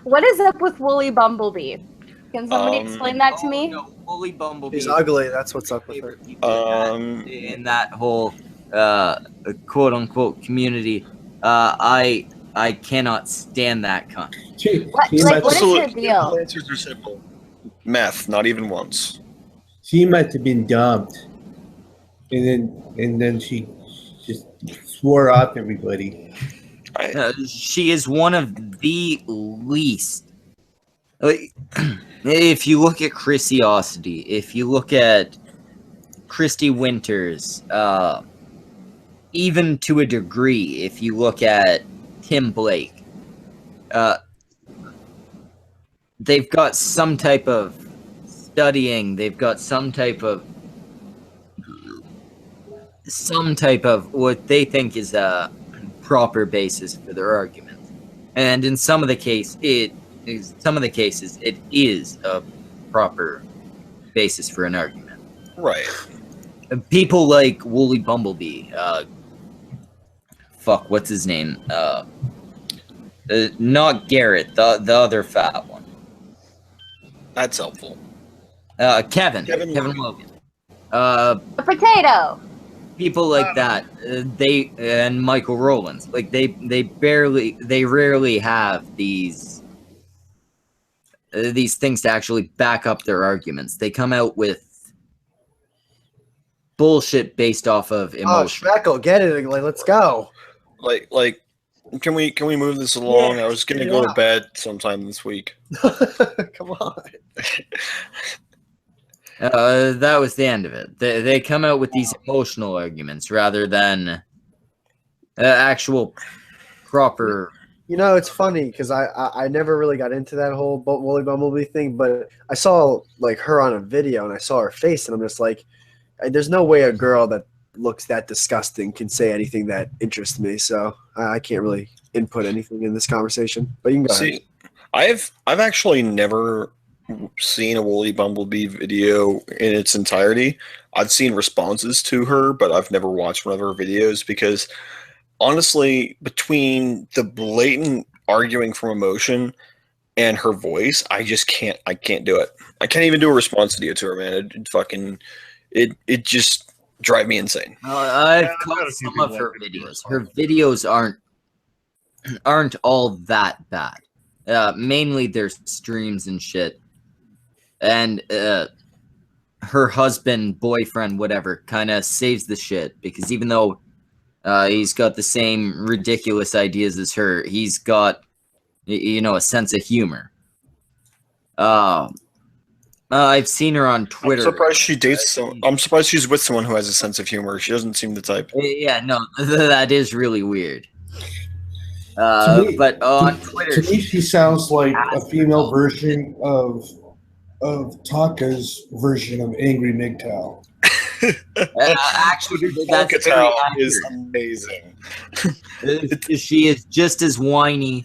What is up with Woolly Bumblebee? Can somebody explain that to me? No, Woolly Bumblebee. She's ugly. That's what's up with her. In that whole quote unquote community, I cannot stand that cunt. What is her deal? The answers are simple. Meth, not even once. She must have been dumped, and then she just swore off everybody. She is one of the least. If you look at Chrisiosity, if you look at Christy Winters, even to a degree, if you look at Tim Blake, they've got some type of studying, they've got some type of what they think is a proper basis for their argument, and in some of the cases it is a proper basis for an argument. Right. People like Woolly Bumblebee, what's his name? Not Garrett, the other fat one. That's helpful. Kevin Logan. A potato. People like that, and Michael Rowlands, like they rarely have these things to actually back up their arguments. They come out with bullshit based off of emotion. Oh, Schmuckle, get it! Like, let's go. Like, can we move this along? I was gonna go to bed sometime this week. Come on. That was the end of it. They come out with these emotional arguments rather than actual proper. You know, it's funny because I never really got into that whole Woolly Bumblebee thing, but I saw like her on a video and I saw her face and I'm just like, there's no way a girl that looks that disgusting can say anything that interests me. So I can't really input anything in this conversation. But you can go ahead. I've actually never seen a Woolly Bumblebee video in its entirety. I've seen responses to her, but I've never watched one of her videos because honestly, between the blatant arguing from emotion and her voice, I can't do it. I can't even do a response video to her, man. It just drive me insane. I've caught some of her videos. Her videos aren't all that bad. Mainly their streams and shit. And her husband, boyfriend, whatever, kind of saves the shit because even though he's got the same ridiculous ideas as her, he's got, a sense of humor. I've seen her on Twitter. I'm surprised she's with someone who has a sense of humor. She doesn't seem the type. Yeah, no, that is really weird. But on Twitter, to me, she sounds like a female version of Tonka's version of Angry MGTOW. Actually, that's very is amazing. She is just as whiny.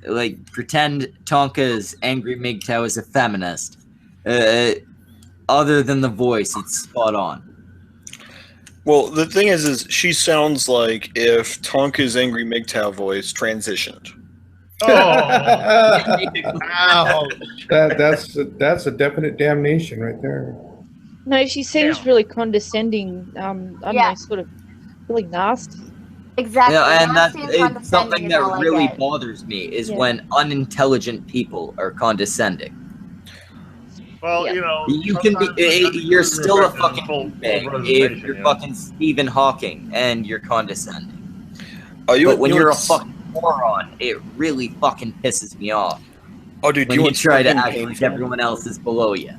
Like pretend Tonka's Angry MGTOW is a feminist. Other than the voice, it's spot on. Well, the thing is she sounds like if Tonka's Angry MGTOW voice transitioned. Oh, wow. That's a definite damnation right there. No, she seems really condescending. I don't know, sort of really nasty. Exactly. Yeah, and that's something that really bothers me is when unintelligent people are condescending. Well, you can be. You're still a fucking thing if you're fucking Stephen Hawking and you're condescending. But when you're a fucking moron, it really fucking pisses me off. Oh, dude, when you try to act like everyone else is below you.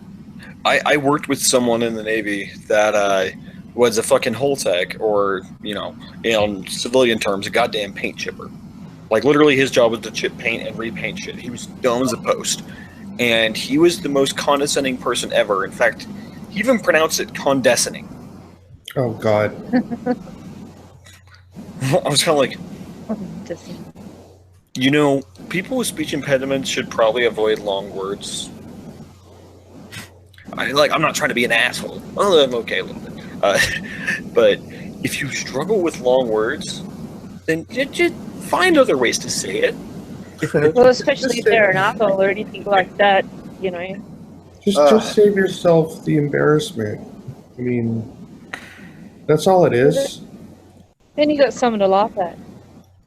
I worked with someone in the Navy that was a fucking hull tech, or in civilian terms, a goddamn paint chipper. Like literally, his job was to chip paint and repaint shit. He was dumb as a post, and he was the most condescending person ever. In fact, he even pronounced it condescending. Oh God. I was kind of like, people with speech impediments should probably avoid long words. I'm not trying to be an asshole. Well, I'm okay a little bit. But if you struggle with long words, then just find other ways to say it. Well, especially if they're an asshole or anything like that, you know. Just save yourself the embarrassment. I mean, that's all it is. Then you got someone to laugh at.